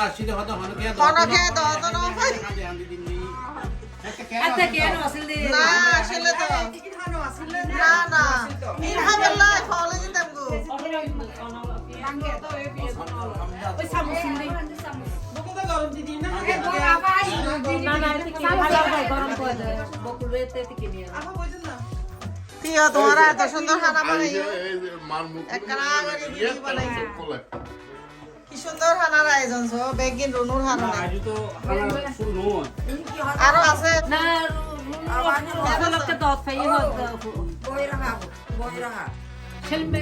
আসছিল হয়তো হনকে দাও তো না ভাই আচ্ছা কেন আসলে না আসলে তো না না ইনশাআল্লাহ ফলে দিতাম গো ওই সামুসিলি বকুদা গরম দিদি না না না ভালো হয় গরম করে দেয় বকুল রেতে থেকে নিয়ে আপা বুঝুন না প্রিয় তোমারা এত সুন্দর খানা বানাইছো একখানা করে ভিডিও বানাইছো কি সুন্দর খানার আয়োজন ছো বেগিন রুনুর খানা আজ তো হানা শুরু নয় আরো আছে না আবার লোককে তো ফাই হয় বই রাখা খেলবে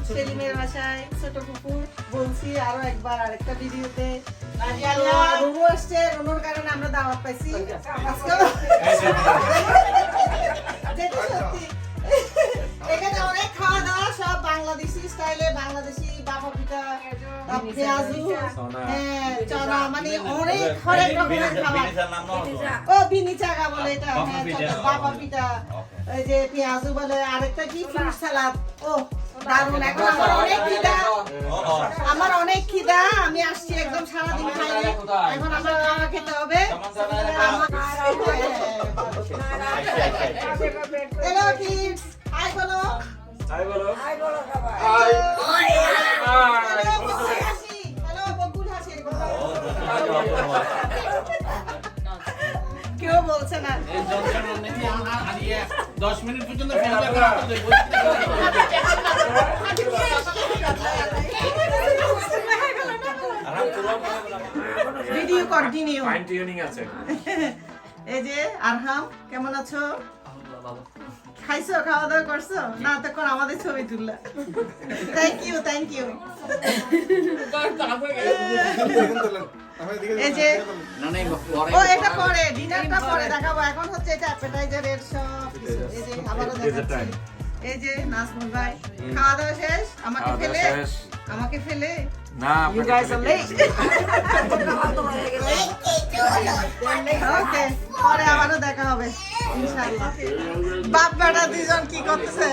সেলিমের বাসায় ছোট কুকুর বলছি আরো একবার আরেকটা ভিডিওতে রুনু আসছে রুনুর কারণে আমরা দাওয়াত পাইছি সত্যি এখানে অনেক খাওয়া দাওয়া সব বাংলাদেশি স্টাইলে বাংলাদেশি বাবা পিঠা পেঁয়াজু হ্যাঁ চনা মানে অনেক হরেক রকমের খাবার ও বিনি চাগা বলে এটা হ্যাঁ বাবা পিঠা এই যে পেঁয়াজু বলে আরেকটা কি ফ্রুট সালাদ ও দারুন এখন আমার অনেক খিদা আমি আসছি একদম সারাদিন খাইনি এখন আমার খাওয়া খেতে হবে হ্যালো কিডস হাই বলো হ্যালো বকুল হাসি কেউ বলছে না 10 মিনিট পর্যন্ত ভিডিও কন্টিনিউ ফাইন টিউনিং আছে এই যে আরহাম কেমন আছো খাইছো খাওয়া দাওয়া করছো না তখন আমাদের ছবি তুললা থ্যাংক ইউ এই যে ও এটা পরে ডিনারটা পরে দেখাবো এখন হচ্ছে এটা অ্যাপেটাইজারের সব কিছু এই যে আবারও দেখাচ্ছি এই যে নাজমুল ভাই খাওয়া দাওয়া শেষ আমাকে ফেলে না You guys are late. Okay, পরে আবারও দেখা হবে ইনশাআল্লাহ। বাপ বেটা দুইজন কি করতেছে?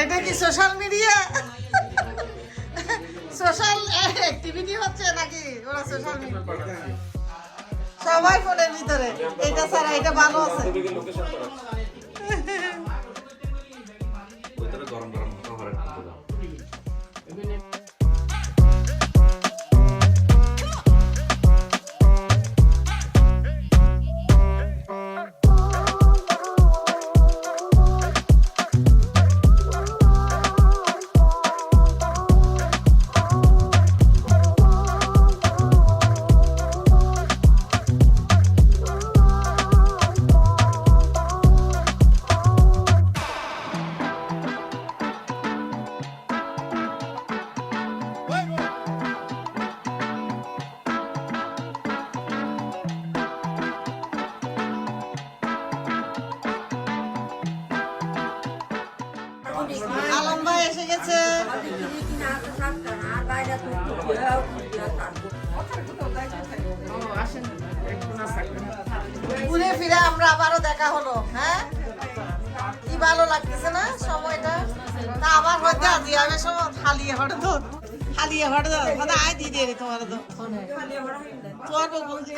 এটা কি সোশ্যাল মিডিয়া? সোশ্যাল অ্যাক্টিভিটি হচ্ছে নাকি ওরা সোশ্যাল মিডিয়া? সবাই ফোনের ভিতরে এটা ছাড়া এটা ভালো আছে। গরম গরম খাবারের আলম ভাই এসে গেছে ঘুরে ফিরে আমরা আবারও দেখা হলো হ্যাঁ কি ভালো লাগতেছে না সময়টা তা আবার হয়তো আজি আমি সময় হালিয়ে হড় তো দাদা আয় দিদি রে তোমার তো তোমার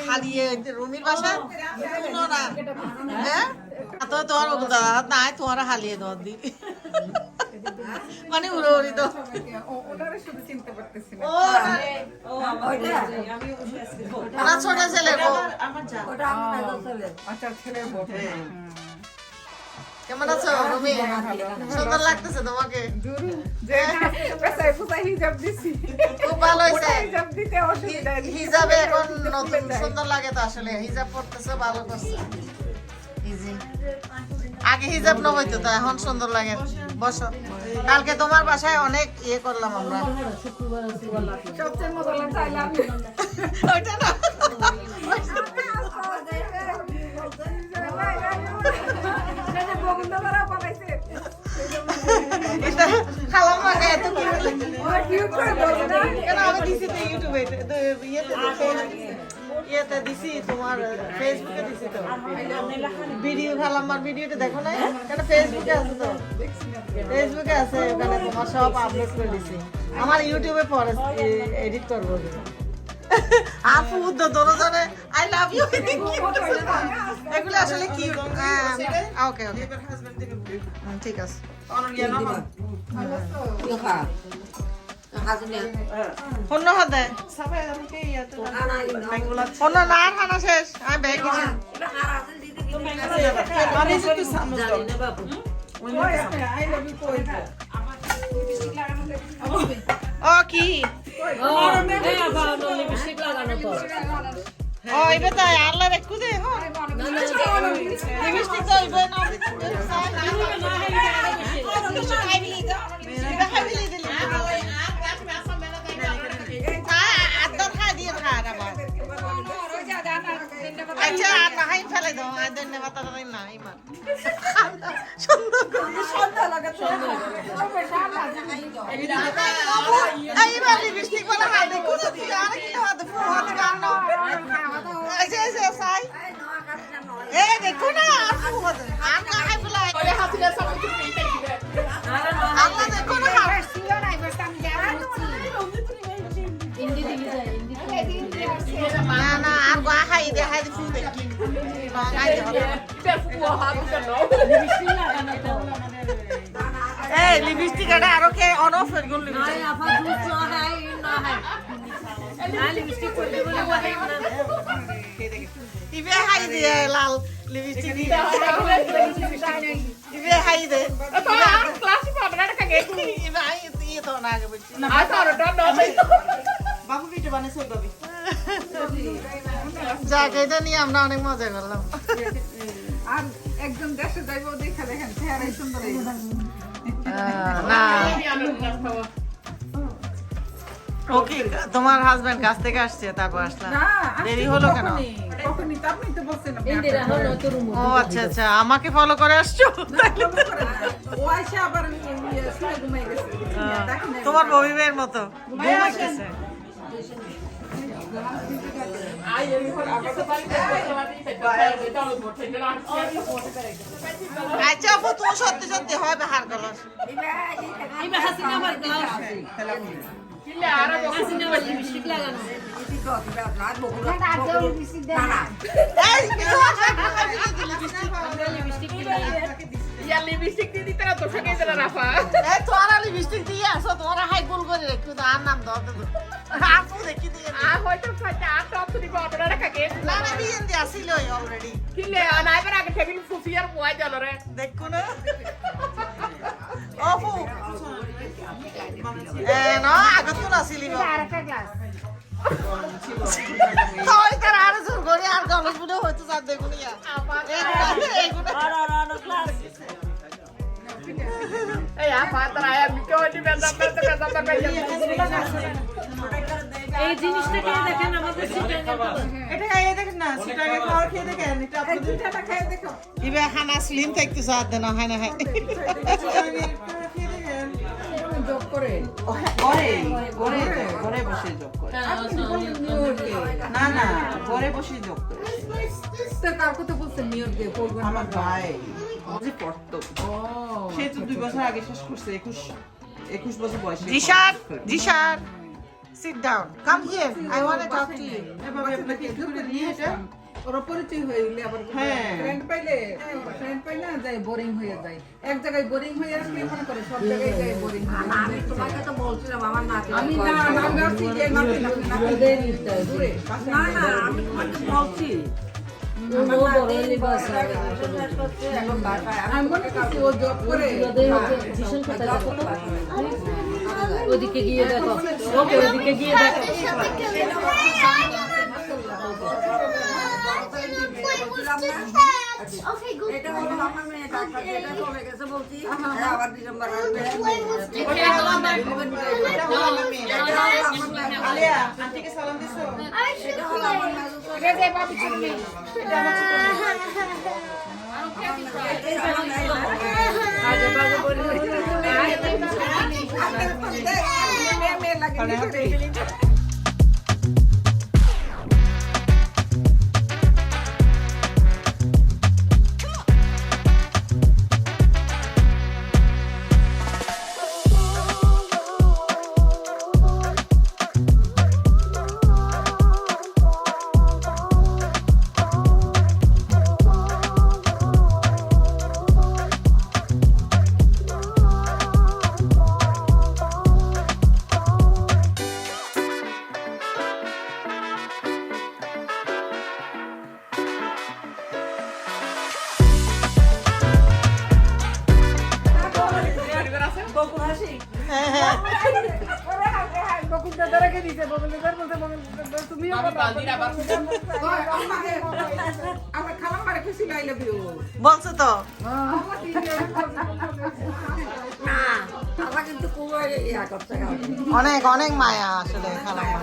হালিয়ে রুমির বাসা শুনো না হ্যাঁ তো তোমার দাদা না তোমার হালিয়ে দেওয়ার দিদি মানে উড়ি তো ওনারা শুধু চিনতে পারতেছি না। ও না ছোট ছেলে গো আচ্ছা ছেলের বউ। কেমন আছো রুমি সুন্দর লাগতেছে তোমাকে যে পেছায় ফুসাই হিজাব দিছি। খুব ভালো হয়েছে হিজাব দিতে অসুবিধা নেই। হিজাবে এখন নতুন সুন্দর লাগে তো আসলে হিজাব পড়তেছে ভালো করছে ইজি আগে হিজাব না হইতো তো এখন সুন্দর লাগে বসো কালকে তোমার বাসায় অনেক ইয়ে করলাম আমরা সবচেয়ে মজা লাগছে আই লাভ ইউ। ওইটা না বগুন্দারা পালাইছে। এটা খালাম আগে এত কি ওরা কিউট করে বলছে না। কেন আমি দিছি তো ইউটিউবে ইয়েতে দিছি তোমার ফেসবুকে দিছি তো ভিডিও খালাম্মার ভিডিওটা দেখো না কেন ফেসবুকে আছে তো ফেসবুকে আছে ওখানে তোমার সব আপলোড করে দিছি আমার ইউটিউবে পরে এডিট করবো আপু তো দুজনে আই লাভ ইউ এগুলো আসলে কি ওকে ওকে ঠিক আছে অন্য হাতে অন্য না খানা শেষ আমি ব্যাগ কিছু ও কি লিপস্টিক লাগানো তো ও ইবে তাই আল্লাহ রেখু দে হো লিপস্টিক তো ইবে না আচ্ছা আর না হাই ফেলে দাও আর ধন্যবাদ তাদের না ইমান সুন্দর এইবার লিপস্টিক বলা হাই দেখো তো তুই আর কি হাতে ফোন হাতে গান আচ্ছা আচ্ছা সাই এ দেখো না আর ফোন হাতে আর না হাই ফেলাই আল্লাহ দেখো না না না আর গা হাই দে হাই ফুল দে না গাই দে এই লিপস্টিক এটা আরো কে অন অফ করে গুল নাই আপা দুটো হাই না হাই না লিপস্টিক করতে বলে ওয়াই না ইবে হাই দে লাল লিপস্টিক দি ইবে হাই দে তো আর ক্লাস পাবনা কাকে ইবে হাই ইয়ে তো না আগে বলছি না আর তো বাবু ভিডিও বানাইছো বাবি যাক এটা নিয়ে আমরা অনেক মজা করলাম আর একজন দেশে যাইবো দেখা দেখেন চেহারাই সুন্দর হয়ে গেছে। না ওকে তোমার হাজবেন্ড কাছ থেকে আসছে তারপর আসলাম না দেরি হলো কেন কখনই তো আপনি তো বলছেন ইন্দিরা হলো তো রুম ও আচ্ছা আচ্ছা আমাকে ফলো করে আসছো ও আইসা আবার শুয়ে ঘুমাই গেছে দেখেন তোমার ববিবের মতো ঘুমাইতেছে আচ্ছা আপু তুমি সত্যি সত্যি হয় বাহার কলস ইবে হাসিনা আমার গ্লাস হাসিনা আমার লিপস্টিক লাগানো এই কিছু লিপস্টিক লিপস্টিক দিয়ে দিতে না তো সঙ্গে দিতে রাফা এই তোরা লিপস্টিক দিয়ে আসো তোরা হাই গোল করে একটু আর নাম দাও তো আপু দেখি দিয়ে আর হয়তো ফাটা আর টপ দিব আপনারা কাকে না না বিয়েন দিয়ে আসিল অলরেডি কিলে আনাইবার আগে টেবিল ফুফিয়ার মোয়া জানো রে দেখো না আপু না আগে তো আসিলি আরেকটা গ্লাস তাই তার আর জোর করে আর গলস বুড়ো হইতো যা দেখুন ইয়া এইগুলো এই আপা তারা আমি কেউ নি বেজাম এই জিনিসটা কে দেখেন আমাদের সিটাঙ্গের তো এটা খাইয়ে দেখেন না সিটাকে খাওয়ার খেয়ে দেখেন এটা আপনি দুটাটা খেয়ে দেখো ইবে খানা স্লিম থাকতে সাথ দেন হয় না হয় যোগ করে ঘরে বসে যোগ করে না না ঘরে বসে যোগ করে তো কাকু তো বলছেন নিয়োগ দিয়ে করবেন আমার ভাই যে পড়তো সে তো 2 বছর আগে শেষ করছে 21 বছর বয়সে Zeeshan sit down come here I want to talk to you এভাবে আপনাকে একটু করে নিয়ে এটা ওরা পরিচয় হয়ে গেলে আবার হ্যাঁ। ফ্রেন্ড পাইলে যায় বোরিং হয়ে যায় এক জায়গায় বোরিং হয়ে আসলে মনে করে সব জায়গায় যায় বোরিং আমি তোমাকে তো বলছিলাম আমার নাতি আমি না আমি ভাবছি যে নাতি দূরে না না আমি তোমাকে বলছি আমার নাতি বিজনেস করছে এখন বাসায় আমি মনে করছি ও জব করে ওদিকে গিয়ে দেখো ওকে ওদিকে গিয়ে দেখো Okay, good. এটা হলো আমার মেয়ে ডাক্তার যেটা চলে গেছে বলছি আবার ডিসেম্বর আসবে আলিয়া আন্টিকে সালাম দিছো I should মেয়ে লাগে আমার খালাম বাড়ি খুশি আই লাভ ইউ বলছো তো আমরা কিন্তু খুব ইয়া করতে অনেক অনেক মায়া আসলে খালাম্মা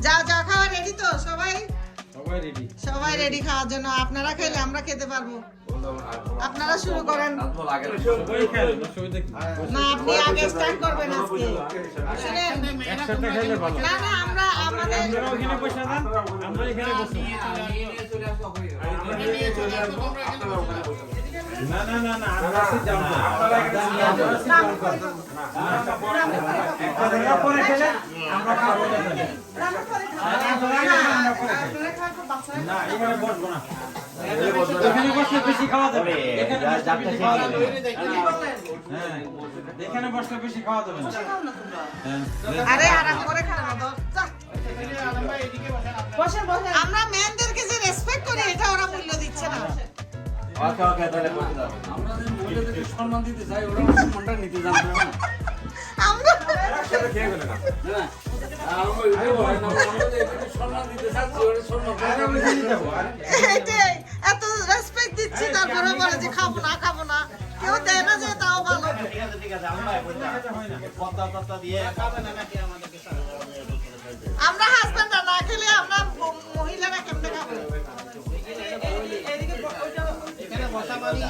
যাও যাও খাওয়া রেডি তো সবাই সবাই রেডি খাওয়ার জন্য আপনারা খেলে আমরা খেতে পারবো আপনারা শুরু করেন না আপনি আগে স্টার্ট করবেন আজকে না না আমরা আমাদের না না না না আমরা যাও আপনারা পরে খেলে আমরা খাবো না এখানে বসবো না এখানে বসলে বেশি খাওয়া যাবে এখানে বসলে বেশি খাওয়া যাবে না আরে আরাম করে খাওয়া দাও বসেন বসেন আমরা মেনদেরকে যে রেসপেক্ট করি এটা ওরা মূল্য দিচ্ছে না ওকে ওকে তাহলে বসে দাও আমরা যে মহিলাদেরকে সম্মান দিতে চাই ওরা সম্মানটা নিতে জানবে না আমরা একসাথে খেয়ে গেল না আমরা ওই হয় না আমরা যে সম্মান দিতে চাচ্ছি ওরা সম্মান এটাই এত রেসপেক্ট দিচ্ছি তারপরে বলে যে খাবো না কেউ দেয় না যে তাও ভালো ঠিক আছে আমরা পদ্মা দিয়ে খাবে না নাকি আমাদেরকে আমরা হাজবেন্ডরা না খেলে আমরা মহিলারা কেমনে খাবো এখানে বসা পানি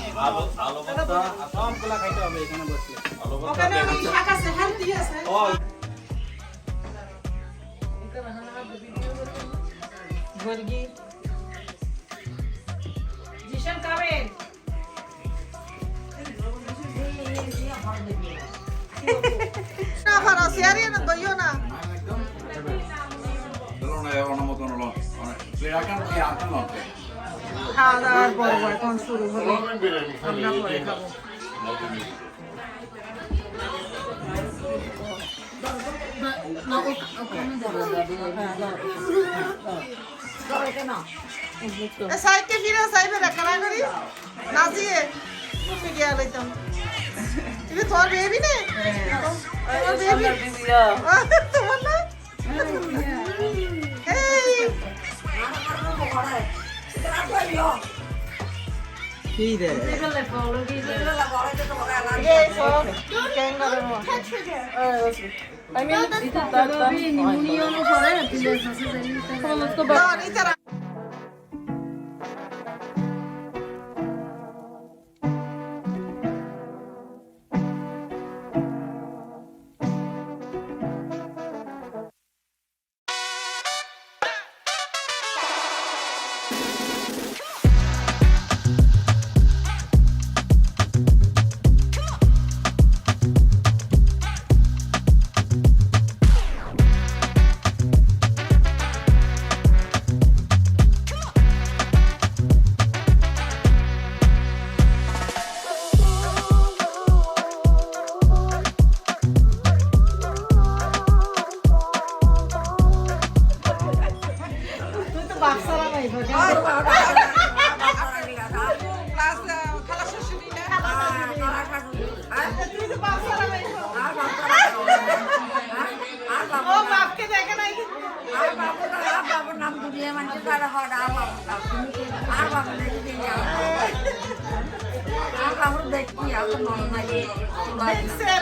আলো ভর্তা সবগুলা খাইতে হবে এখানে বসলে আলো ভর্তা ওখানে ওই শাক আছে হেলদি আছে ও মুরগি জিশান খাবেন না পারো সিয়ারি না দইও না খাওয়া দাওয়ার পর্ব এখন শুরু হলো আমরা পরে খাবো সাইডে ফিরে সাইবে রাখা করি নাজিয়ে ফিরিয়া লইতাম তুমি তোর বেবি নে তোর বেবি তোমার না এই কি রে এই সব ক্যাঙ্গারু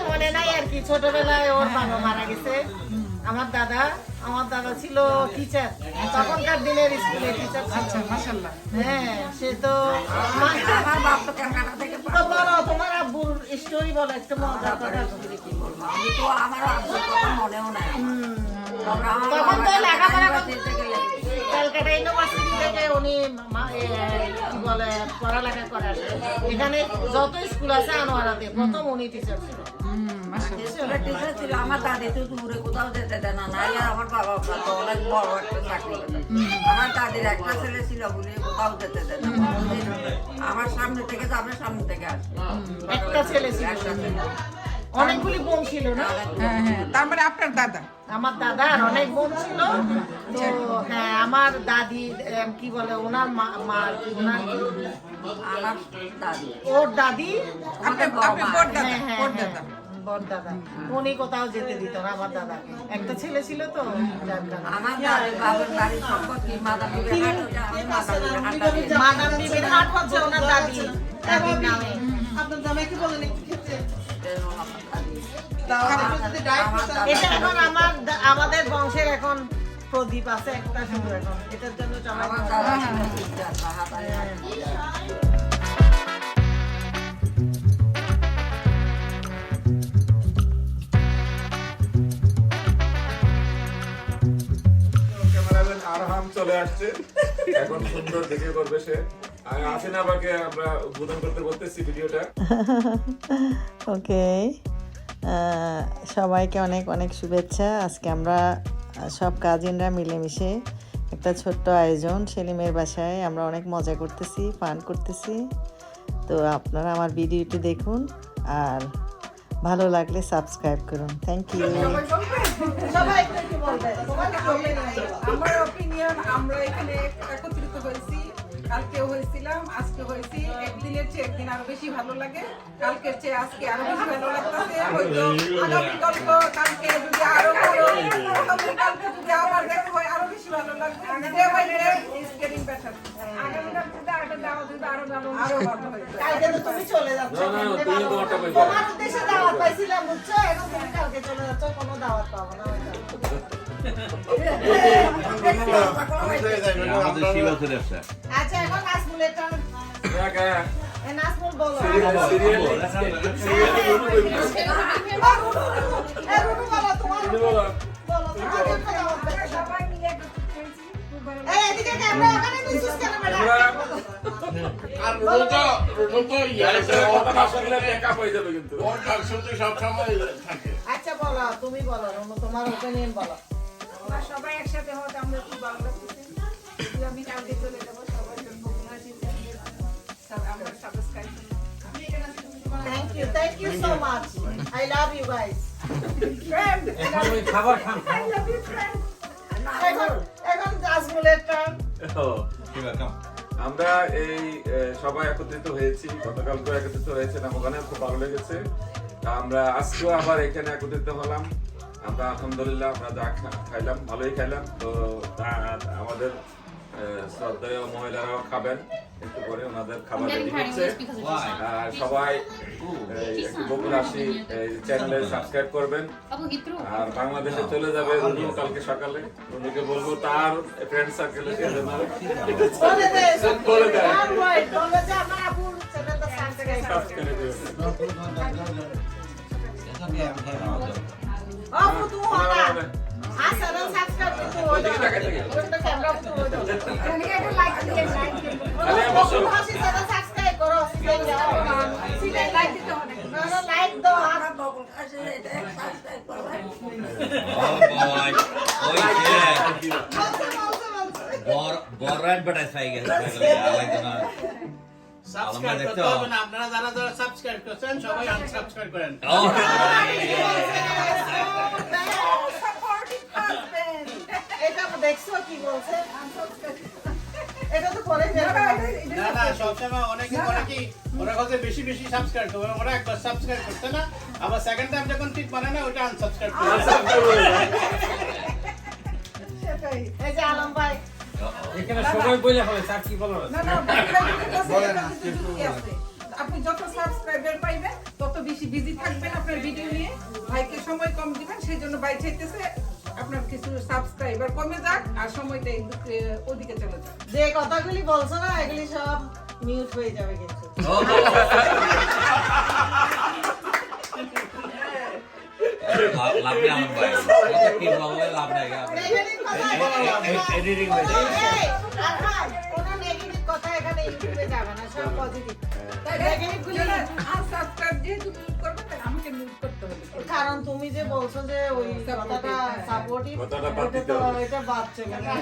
মনে নাই আর কি ছোটবেলায় ওর বাবা মারা গেছে আমার দাদা ছিল টিচার তখনকার দিনের স্কুলে টিচার আচ্ছা মাশাআল্লাহ হ্যাঁ সে তো আমার বাপ তো কলকাতা থেকে বলো তোমার আব্বুর স্টোরি বলো একটা মজার কথা কি বলবো আমি তো আমার আব্বুর কথা মনেও নাই তখন তো লেখাপড়া করতে গেলে কলকাতা ইউনিভার্সিটি থেকে উনি কি বলে পড়ালেখা করে আসে এখানে যত স্কুল আছে আনোয়ারাতে প্রথম উনি টিচার ছিল টিচার ছিল আমার দাদি তো দূরে কোথাও যেতে দেয় না নাই আর আমার বাবা তো অনেক বড় একটা চাকরি করে আমার দাদির একটা ছেলে ছিল বলে কোথাও যেতে দেয় না আমার সামনে থেকে যাবে সামনে থেকে আসবে একটা ছেলে ছিল অনেকগুলি বোন ছিল না হ্যাঁ হ্যাঁ তার মানে আপনার দাদা আমার দাদার অনেক বোন ছিল তো হ্যাঁ আমার দাদি কি বলে ওনার মা ওনার আমার দাদি ওর দাদি আপনার বড় দাদা বড় দাদা উনি কোথাও যেতে দিত না আমার দাদা একটা ছেলে ছিল তো আমার বাবার বাড়ির সম্পর্কে মাদাম বিবির হাট হচ্ছে ওনার দাদির নামে আপনার জামাইকে বলেন একটু খেতে এটা এখন আমাদের বংশের এখন প্রদীপ আছে একটা শুধু এখন এটার জন্য আমার দাদা আরহাম চলে আসছে এখন সুন্দর দেখে করবে সে আসেনা বাকে আমরা উদ্বোধন করতে বলতেছি ভিডিওটা ওকে সবাইকে অনেক অনেক শুভেচ্ছা আজকে আমরা সব কাজিনরা মিলেমিশে একটা ছোট্ট আয়োজন সেলিমের বাসায় আমরা অনেক মজা করতেছি ফান করতেছি তো আপনারা আমার ভিডিওটি দেখুন আর ভালো লাগলে সাবস্ক্রাইব করুন থ্যাংক ইউ আমার অপিনিয়ন আমরা এখানে একত্রিত হয়েছি কালকেও হয়েছিলাম আজকে হয়েছি একদিনের চেয়ে একদিন আরো বেশি ভালো লাগে কালকের চেয়ে আজকে আরো বেশি ভালো লাগতেছে হয়তো আগামী গল্প কালকে যদি আরো ভালো কালকে যদি আবার দেখা হয় আরো বেশি ভালো লাগবে day by day is getting better আগামী কালকে আরো দাওয়াত দিতে আরো ভালো হবে কালকে তো তুমি চলে যাচ্ছ তোমার উদ্দেশ্যে দাওয়াত পাইছিলাম বুঝছো এখন তুমি কালকে চলে যাচ্ছ কোনো দাওয়াত পাবো না আচ্ছা এখন নাজমুলের টার্ন নাজমুল বলো বলো তোমার বলো সবাই মিলে এই এদিকে ক্যামেরা ওখানে নিছিস কেন বেটা আর রোজা কথা শুনলে মেকআপ হয়ে যাবে কিন্তু আচ্ছা বলো তুমি বলো তোমার ওপিনিয়ন বলো আমরা সবাই একসাথে হতে আমরা খুব ভালো লাগতেছে আমি কালকে চলে যাবো সবার জন্য আমরা subscribe Thank you so much. I love you guys. এখন ওই খাবার খান এখন জাজমুলের টার্ন। আমরা এই সবাই একত্রিত হয়েছি, গতকালকে একত্রিত হয়েছিলাম, ওখানে খুব ভালো লেগেছে। আমরা আজকেও আবার এখানে একত্রিত হলাম। আমরা আলহামদুলিল্লাহ আমরা যা খাইলাম ভালোই খাইলাম। তো আমাদের শ্রদ্ধেয় মহিলারাও খাবেন, একটু পরে ওনাদের খাবার রেডি হচ্ছে। আর সবাই একটু বকুল হাসি চ্যানেলে সাবস্ক্রাইব করবেন। আর বাংলাদেশে চলে যাবে রুনু কালকে সকালে। রুনুকে বলবো তার ফ্রেন্ড সার্কেলে বলে দে বলে দেয় বলে যে আমার আপুর চ্যানেলটা সাবস্ক্রাইব আপু তুমি হনা চ্যানেল সাবস্ক্রাইব করতে হবে ওটা ক্যামেরা তো ওটা লাইক দিয়ে হাসি চ্যানেল সাবস্ক্রাইব করো সিলেক্ট লাইক দিতে হবে না লাইক দাও আর বড় অ্যাডভার্টাইজ পাই গেছে সাবস্ক্রাইব করতে হবে না, আপনারা যারা যারা সাবস্ক্রাইব করছেন সবাই আনসাবস্ক্রাইব করেন। এটা দেখছো কি বলছে এটা তো করে না না, সবসময় অনেকে করে কি ওরা কাছে বেশি বেশি সাবস্ক্রাইব করে, ওরা একবার সাবস্ক্রাইব করতে না, আবার সেকেন্ড টাইম যখন ঠিক মানে না ওটা আনসাবস্ক্রাইব করে। সেটাই এই যে আলম ভাই এখানে সময় বলে হবে স্যার কি বলার আছে? না না আপনি যত সাবস্ক্রাইবার পাইবেন তত বেশি বিজি থাকবেন আপনার ভিডিও নিয়ে, ভাইকে সময় কম দিবেন, সেই জন্য ভাই চাইতেছে আপনার কিছু সাবস্ক্রাইবার কমে যাক আর সময়টা ওদিকে চলে যাক। যে কথাগুলি বলছো না এগুলি সব মিউট হয়ে যাবে কিন্তু লাভ নেই আমার ভাই, কি বললে লাভ নাই। নেগেটিভ কথা এডিটিং আর ভাই কোনো নেগেটিভ কথা এখানে ইউটিউবে যাবে না, সব পজিটিভ নেগেটিভ গুলি আনসাবস্ক্রাইব যেহেতু মিউট করবে তাহলে আমাকে মিউট করতে হবে। কারণ তুমি যে বলছো যে ওই কথাটা সাপোর্টিভ কথাটা বাদ দিতে তো হবে। এটা বাদ চলে না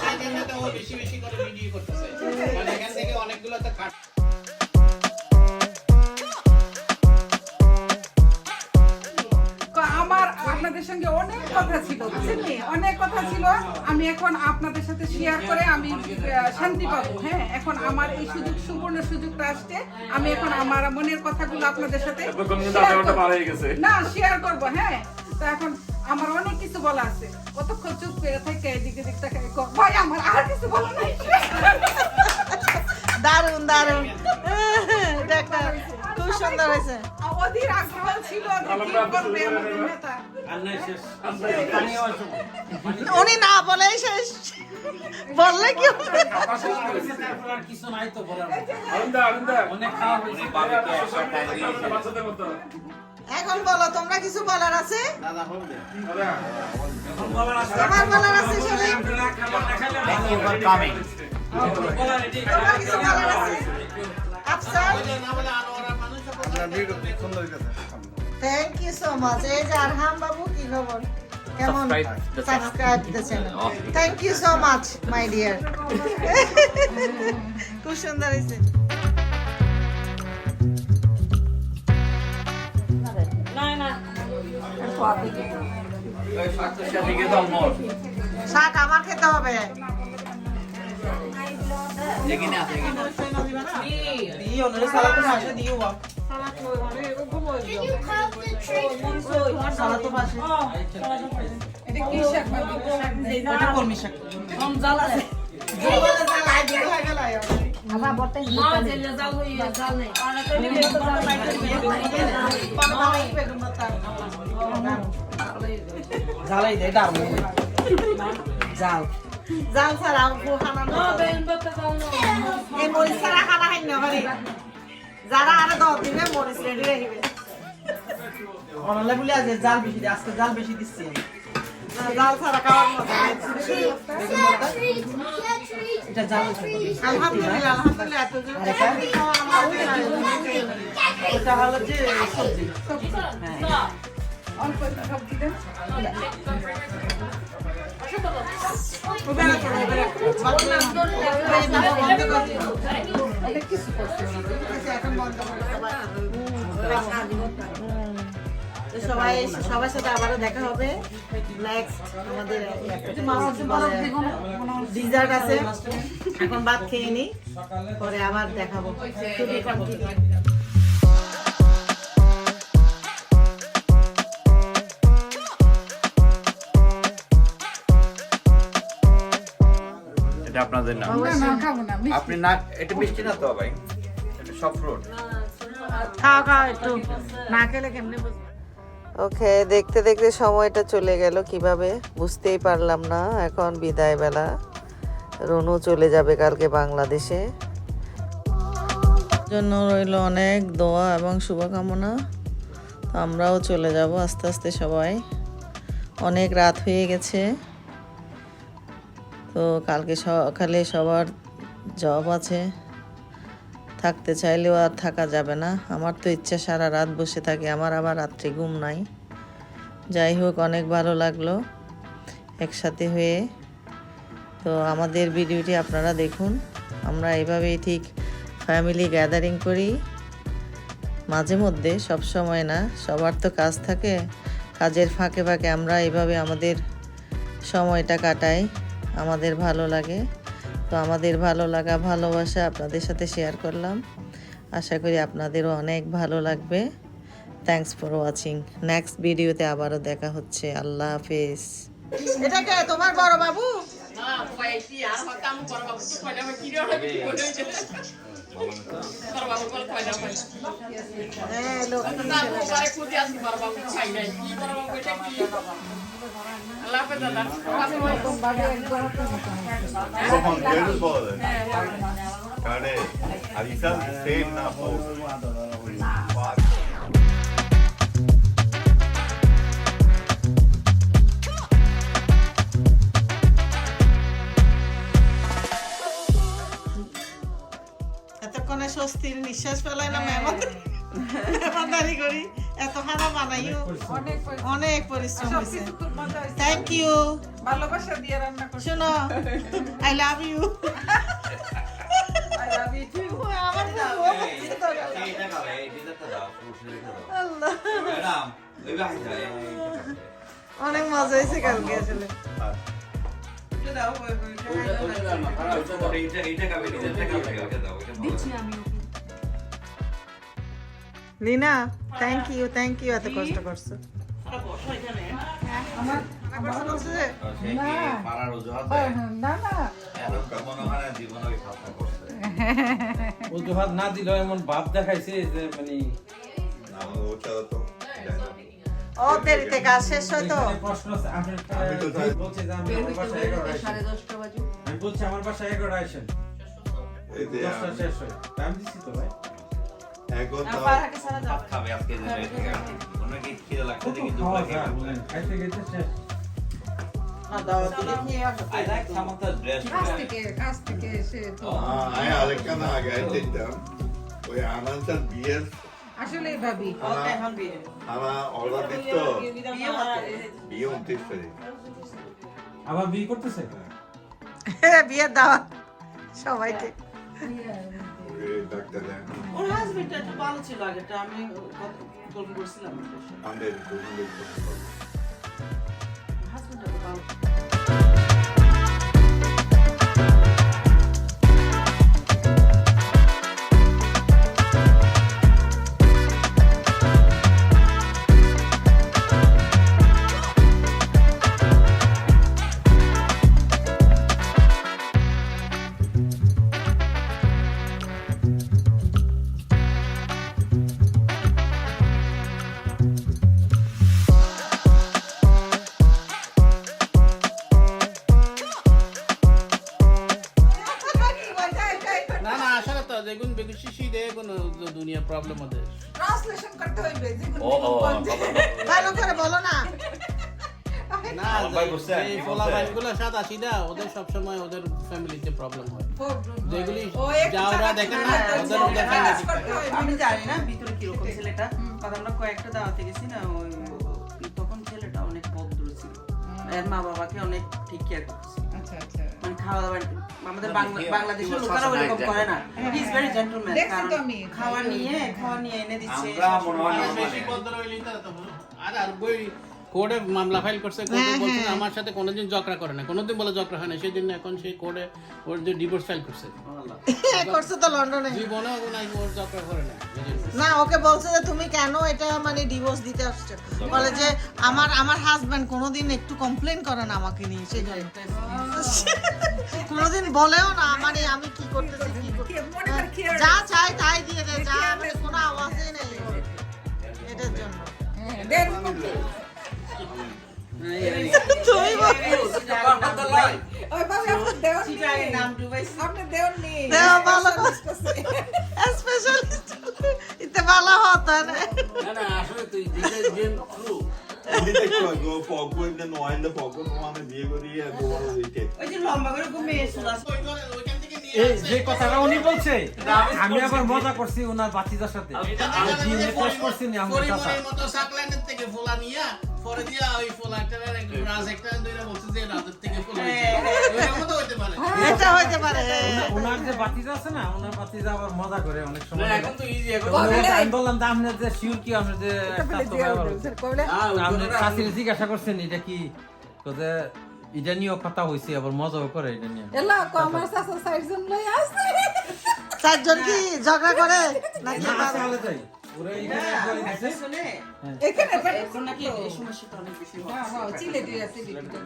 সেই জন্য তো ও বেশি বেশি করে ভিডিও করতেছে, মানে এখান থেকে অনেকগুলো তো কাট। আমার আপনাদের সঙ্গে অনেক কথা ছিল, বুঝছেন নি? অনেক কথা ছিল, আমি এখন আপনাদের সাথে শেয়ার করে আমি শান্তি পাবো। হ্যাঁ, এখন আমার এই সুবর্ণ সুযোগটা আসছে, আমি এখন আমার মনের কথাগুলো আপনাদের সাথে না শেয়ার করব। হ্যাঁ, তো এখন আমার অনেক কিছু বলা আছে, কতক্ষণ চুপ করে থেকে এদিকে দিকটা ভাই আমার আর কিছু বলা নাই। দারুন দারুন দেখা খুব সুন্দর হয়েছে অধীর আগ্রহ ছিল যে কি করবে আমাদের নেতা। আর নাই শেষ পানিও আছে উনি না বলেই শেষ বললে কি হবে? তারপর আর কিছু নাই তো বলার আনন্দা অনেক খাওয়া হয়েছে বাচ্চাদের মতো এখন বলো তোমরা কিছু বলার আছে দাদা হবে তোমার বলার আছে সবাই কামিং তোমার কিছু বলার আছে আচ্ছা না বলে আনোয়ারা মানুষ থ্যাংক ইউ সো মাচ এই যে আরহাম বাবু কি খবর কেমন সাবস্ক্রাইব দিয়েছেন thank you so much my dear খুব সুন্দর হয়েছে শাক আমার খেতে হবে এটা কি শাক বাবু? জ্বালাই দেয় ডাল জাল জাল ছাড়া খানা এই মরিচ ছাড়া খানা খাই না পারি যারা আরো 10 দিনে মরিচ রেডি রাখবে অনলে বলে আজ জাল বেশি দিয়ে আজকে জাল বেশি দিচ্ছি জাল ছাড়া খাওয়ার মজা এটা জানো আলহামদুলিল্লাহ আলহামদুলিল্লাহ এত যে খাওয়া আমার ওটা হলো যে সবজি অল্প একটু সবজি দেন এখন বন্ধ করে সবাই সবার সাথে আবারও দেখা হবে নেক্সট আমাদের ডিজার্ট আছে এখন ভাত খেয়ে নি পরে আবার দেখাবো এটা আপনাদের নাম আপনি না এটা মিষ্টি না তো ভাই এটা সব ফ্রুট খাওয়া খাওয়া একটু না খেলে কেমনে বুঝবো ওকে দেখতে দেখতে সময়টা চলে গেল কিভাবে বুঝতেই পারলাম না। এখন বিদায় বেলা, রনু চলে যাবে কালকে বাংলাদেশে। জন্য রইল অনেক দোয়া এবং শুভকামনা। আমরাও চলে যাব আস্তে আস্তে সবাই, অনেক রাত হয়ে গেছে। তো কালকে সকালে সবার জব আছে, থাকতে চাইলেও আর থাকা যাবে না। আমার তো ইচ্ছা সারা রাত বসে থাকি, আমার আবার রাত্রে ঘুম নাই। যাই হোক, অনেক ভালো লাগলো একসাথে হয়ে। তো আমাদের ভিডিওটি আপনারা দেখুন, আমরা এইভাবেই ঠিক ফ্যামিলি গ্যাদারিং করি মাঝে মধ্যে, সব সময় না। সবার তো কাজ থাকে, কাজের ফাঁকে ফাঁকে আমরা এইভাবে আমাদের সময়টা কাটাই, আমাদের ভালো লাগে। তো আমাদের ভালো লাগা ভালোবাসা আপনাদের সাথে শেয়ার করলাম, আশা করি আপনাদেরও অনেক ভালো লাগবে। Thanks for watching. নেক্সট ভিডিওতে আবারও দেখা হচ্ছে। আল্লাহ হাফেজ। এটা কে তোমার বড় বাবু? Johan Gölsbaden. Kade, Alisa same na po. এতক্ষণে স্বস্তির নিঃশ্বাস ফেলায় না মেহমানদারি করি, এত খানা বানাইও অনেক পরিশ্রম হয়েছে। খুব মজা হয়েছে। Thank you. ভালোবাসা দিয়ে রান্না করছি। শোনো, I love you. I love you too. আমার আল্লাহ, অনেক মজা হয়েছে কালকে আসলে। লীনা, থ্যাংক ইউ এত কষ্ট করছো। অজুহাত না দিল এমন ভাব দেখাইছে যে মানে ও দেরিতে কাজ শেষ হয় তো। প্রশ্ন আছে। আমি বলছি যে আমি আমার বাসায় 11টা বাজে। আমি বলছি আমার বাসায় 11টা আসেন, 10টা শেষ হয়। টাইম দিছি তো ভাই। খাবে আজকে অনেকে খিদে লাগছে দেখি দুপুরে খাইতে গেছে শেষ। I like Samantha's dress. কাজ থেকে এসে তো Ay, alakkan gerçekten. O anansan biyer. আসলে ভাবি Ana orada bitti o. Biye unutuşları. আবার বিয়ে করতেছে? বিয়ের দাওয়াত সবাইকে। Dakikalar. ওর হাজবেন্ডটা একটু ভালো ছিল আগেটা, আমি গল্প করছিলাম। Ande, হাজবেন্ডটা তো ভালো। না না আসলে তো দেখুন বেগুন শিশি দিয়ে কোনো দুনিয়া প্রবলেম হবে ট্রান্সলেশন করতে হইবে যে ও ও ভালো করে বলো না। না ভাই বুঝছে, এই পোলাপাইনগুলো সাদা সিধা ওদের সবসময় ওদের ফ্যামিলিতে প্রবলেম হয় যেগুলি যাওরা দেখেন না ওদের ওদের ফ্যামিলি আমি জানি না ভিতরে কিরকম ছেলেটা কারণ আমরা কয়েকটা দাওয়াতে গেছি না ওই তখন ছেলেটা অনেক ভদ্র ছিল এর মা বাবাকে অনেক ঠিক কেয়ার করতেছিল মানে খাওয়া দাওয়া আমাদের বাংলাদেশের লোকেরা ওরকম করে না হি ইজ ভেরি জেন্টলম্যান খাওয়া নিয়ে এনে দিচ্ছে আমরা মনে হয় বেশি ভদ্র হইলেই তারা তো আর বই কোর্টে মামলা ফাইল করছে কোর্টে বলছে না, আমার সাথে কোনোদিন ঝগড়া করে না, কোনোদিন বলে ঝগড়া হয় না, সেই জন্য এখন সেই কোর্টে ওর যে ডিভোর্স ফাইল করছে করছে তো লন্ডনে জীবনে ওর ঝগড়া করে না না ওকে বলছে যে তুমি কেন এটা মানে ডিভোর্স দিতে আসছো বলে যে আমার হাজবেন্ড কোনোদিন একটু কমপ্লেন করে না আমাকে নিয়ে সেই জন্য কোনোদিন বলেও না মানে আমি কি করতেছি কি করতেছি যা চাই তাই দিয়ে দেয় যা মানে কোনো আওয়াজই নেই এটার জন্য তুমি স্পেশালিস্ট ইতে ভালো হতো না না আসলে তুই যে ট্রু ওই যে লম্বা করে ঘুমিয়ে এসেছিল ওইখান থেকে নিয়ে এই যে কথাটা উনি বলছে আমি আবার মজা করছি ওনার বাতিদার সাথে আমি জিনে টেস্ট করছি না আমার কথা পরিমলের মতো সাকলাইনের থেকে ফোলা নিয়া পরে দিয়া ওই ফোলাটার রাজ একটা দইরা বলছে যে রাজের থেকে ফোলা হইছে ওইরকম তো হইতে পারে এটা হইতে পারে ওনার যে বাতিজা আছে না ওনার বাতিজা আবার মজা করে অনেক সময় এখন তো ইজি এখন আমি বললাম যে আপনার যে শিওর কি আপনার যে আপনি কাছে জিজ্ঞাসা করছেন এটা কি তো যে এটা নিয়ে কথা হইছে আবার মজাও করে এটা নিয়ে এলা কমার্স আছে সাইজন লই আসছে চারজন কি ঝগড়া করে নাকি না আছে হলে তাই ওরা এখানে একবার দিছে শুনে এখানে এখন নাকি এই সমস্যাটা অনেক বেশি হয় হ্যাঁ চিলেটি আছে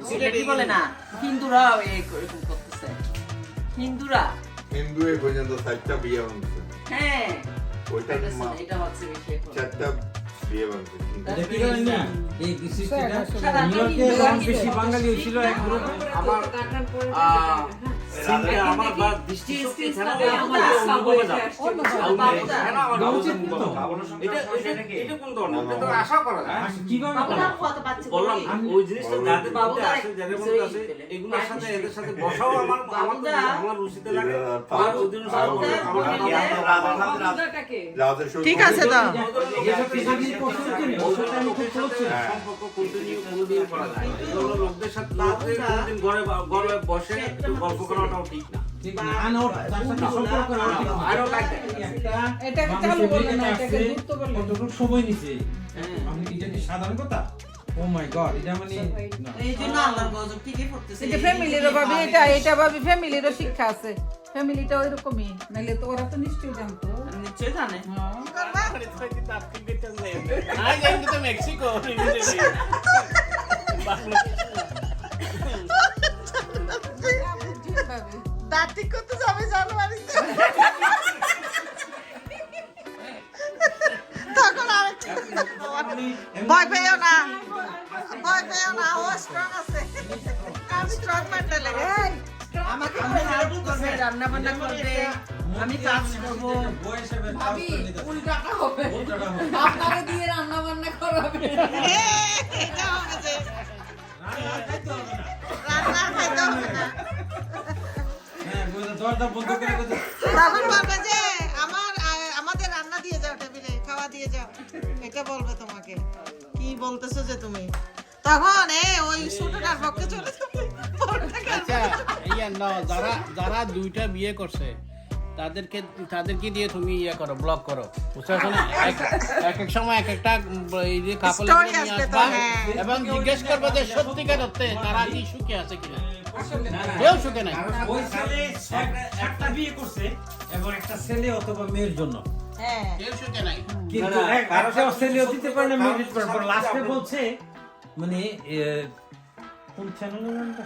সিলেটি বলে না হিন্দুরা এরকম করতেছে হিন্দুরা হিন্দুয়ে পর্যন্ত 4টা বিয়ে হচ্ছে হ্যাঁ ওইটার মা এটা হচ্ছে বেশি এখন 4টা বিয়ে হচ্ছে এটা কি জানেন না এই সিস্টেমটা নিউইয়র্কে যখন বেশি বাঙালি হইছিল এক গ্রুপ আমার আমার বা দৃষ্টি শক্তি ছাড়া আমার অনুভবে যাবে কেন আমার এটা কোন ধরনের এটা তো আশা করা যায় কিভাবে আমরা কত বাচ্চা বললাম ওই জিনিসটা যাদের মধ্যে আসে যাদের মধ্যে আসে এগুলোর সাথে এদের সাথে বসাও আমার রুচিতে লাগে আর ওই দিন ঠিক আছে দাও সম্পর্ক কন্টিনিউ কোনদিন করা যায় এগুলো লোকদের সাথে কোনদিন ঘরে বসে একটু গল্প করাটাও ঠিক না ঠিক না আনোর তার সাথে সম্পর্ক না আরো লাগে এটাকে চালু বলে না এটাকে দ্রুত বলে কতটুকু সময় নিছে আপনি কি জানেন সাধারণ কথা ও মাই গড এটা মানে এই জন্য আল্লাহর গজব ঠিকই পড়তেছে এটা ফ্যামিলির ভাবে এটা ভাবে ফ্যামিলির শিক্ষা আছে ফ্যামিলিটা ওইরকমই নাইলে তো ওরা তো নিশ্চয়ই জানতো নিশ্চয় জানে না জানি তো মেক্সিকো দাঁত ঠিক করতে যাবে জানুয়ারিতে তখন আরেকটা ভয় পেও না ও স্ট্রং আছে আমি স্ট্রং মেন্টালে আমাকে হেল্প করবে রান্না বান্না করবে আমি কাজ করব বয়সে ভাবি উল্টাটা হবে আপনারে দিয়ে রান্না বান্না করাবে এটা হবে যে রান্না খাইতে হবে না হ্যাঁ দরজা বন্ধ করে কথা তখন বলবে যে আমাদের রান্না দিয়ে যাও টেবিলে খাওয়া দিয়ে যাও এটা বলবে তোমাকে কি বলতেছো যে তুমি তখন ওই ছোটটার পক্ষে চলে যাবে আচ্ছা ইয়া না যারা দুইটা বিয়ে করছে তাদেরকে দিয়ে তুমি ইয়া করো ব্লক করো বুঝতে পারছো না এক এক সময় এক একটা এই যে কাপল Story নিয়ে আসবে তো, আসবা হ্যাঁ। এবং জিজ্ঞেস করবে যে সত্যিকার অর্থে তারা কি সুখে আছে কিনা কেউ সুখে নাই ওই ছেলে একটা বিয়ে করছে এবং একটা ছেলে অথবা মেয়ের জন্য হ্যাঁ কেউ সুখে নাই কিন্তু একটা ছেলেও দিতে পারে না মেয়ে দিতে পারে না লাস্টে বলছে মানে কোন চ্যানেলের নামটা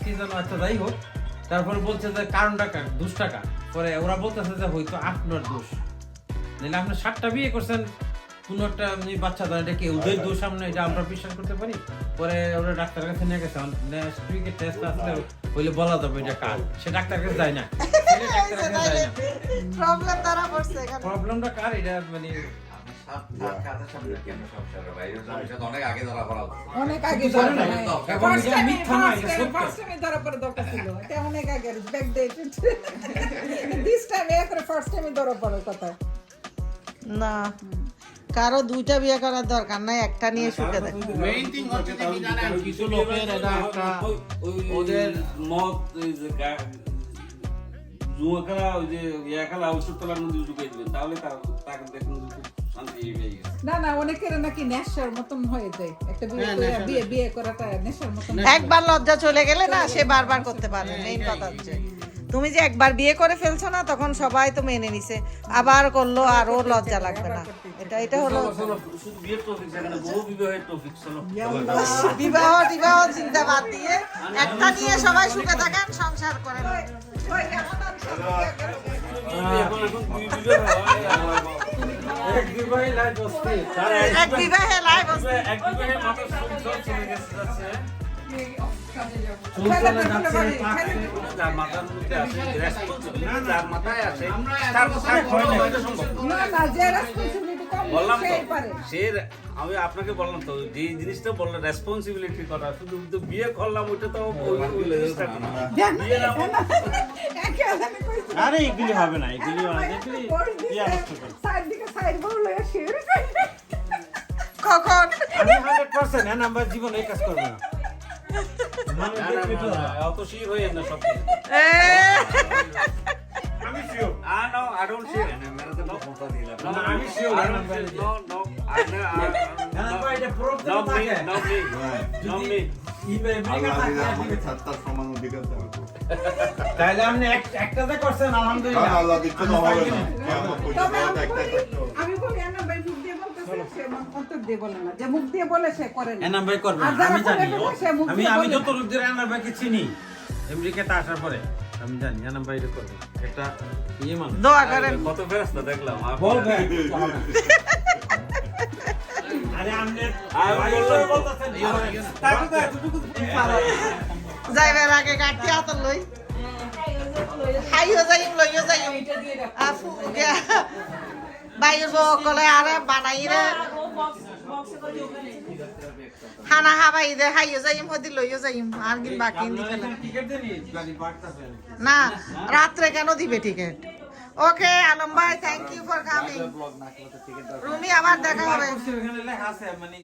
কি জানো আচ্ছা যাই হোক তারপরে বলছে যে কারণটা কার দোষটা কার পরে ওরা বলতেছে যে হয়তো আপনার দোষ নাহলে আপনি 7টা বিয়ে করছেন কোন একটা বাচ্চা দেন এটা কি ওদের দোষ আমরা এটা আমরা বিশ্বাস করতে পারি পরে ওরা ডাক্তারের কাছে নিয়ে গেছে স্ট্রিকের টেস্ট আসলে হইলে বলা যাবে এটা কার সে ডাক্তারের কাছে যায় না ছেলে ডাক্তারের কাছে যায় না প্রবলেম তারা পড়ছে এখানে প্রবলেমটা কার এটা মানে অনেক আগে ধরা পড়ে এবং এটা মিথ্যা নয়, এটা সত্য। ফার্স্ট টাইমে ধরা পড়ে দরকার ছিল এটা অনেক আগে ব্যাক ডেটেড দিস টাইম একরে ফার্স্ট টাইমে ধরা পড়ে কথা না কারো দুইটা বিয়ে করার দরকার নাই, একটা নিয়ে সুখে দেয়। মেইন থিং হচ্ছে যে কি জানেন, কিছু লোকের এটা একটা ওদের মত জুয়া খেলা ওই যে ইয়া খেলা ওষুধ তলার মধ্যে ঢুকিয়ে দিবেন, তাহলে তাকে দেখুন শান্তি পেয়ে গেছে। না অনেকের নাকি নেশার মতন হয়ে যায় একটা বিয়ে করাটা নেশার মতন একবার লজ্জা চলে গেলে না সে বারবার করতে পারবে। মেইন কথা হচ্ছে তুমি যে একবার বিয়ে করে ফেলছো না, তখন সবাই তো মেনে নিছে, আবার করলো আর ওর লজ্জা লাগবে না। এটা হলো শুধু বিয়ের টপিক, সেখানে বহু বিবাহের টপিক। চলো বিবাহ চিন্তা বাদ দিয়ে একটা নিয়ে সবাই সুখে থাকেন, সংসার করেন। এখন দুই বিবাহ এক বিবাহে লাইফ অস্থির। এক বিবাহে লাইভ এক বিবাহের মাথার সংসার চলে যাচ্ছে। যার মাথার মধ্যে আসে রেসপন্সিবিলিটি, যার মাথায় আসে তার হয় না, এটা সম্ভব না। না যে রেসপন্সিবিলিটি কম বললাম তো সেই পারে সে আমি আপনাকে বললাম তো যে জিনিসটা বললাম রেসপন্সিবিলিটি করা, শুধু তো বিয়ে করলাম ওইটা তো ওই জিনিসটা না। বিয়ে না একে আলাদা কইছে আরে এগুলি হবে না, এগুলি দেখলি বিয়া নষ্ট করে। সাইড দিকে সাইড বলে শেয়ার কখন আমি 100% এ নাম্বার জীবনে এই কাজ করবে না। মানে না, দেখবি তো। অত শিওর হয়ে না সব আমি sure. no, I don't share. No, আমি sure, I don't share. No, এটা প্রুফ no, দেওয়া থাকে। not me. আল্লাহ দিলে আমাকে ছাত্তার সমান অধিকার দেওয়া। তাইলে আপনি একটাতে করছেন আলহামদুলিল্লাহ। কারণ আল্লাহ দিচ্ছে তো হবে না। কিয়ামত পর্যন্ত একটা করতে হবে। আমি বলি না ভাই মুখ দিয়ে বলতেছে সে অন্তর দিয়ে বলে না, যে মুখ দিয়ে বলে সে করে না। এনাম ভাই করবে না, আর যারা আমি জানি। করে ফেলে সে মুখ আমি দিয়ে আমি বলে যত লোকদের এনাম ভাইকে চিনি আমেরিকাতে আসার পরে আমি জানি এনাম ভাই এটা করবে। একটা ইয়ে মানুষ। দোয়া করেন। কত ফেরেশতা দেখলাম। বলবে। আরে আপনি বলতেছেন তাকে তো এতটুকু যাইবার আগে গাঠি হাত লই খাইও যাইম লইও যাইম আফু গিয়া বাইর বকলে আরে বানাই রে খানা খাবাই দে খাইও যাইম হদি লইও যাইম আর কিন বাকি দিকে না। টিকেট দেনি গাড়ি বাড়তাছে। না রাত্রে কেন দিবে টিকেট? ওকে আলম ভাই, thank you for coming. Rumi আবার দেখা হবে। এখানে লেখা আছে মানে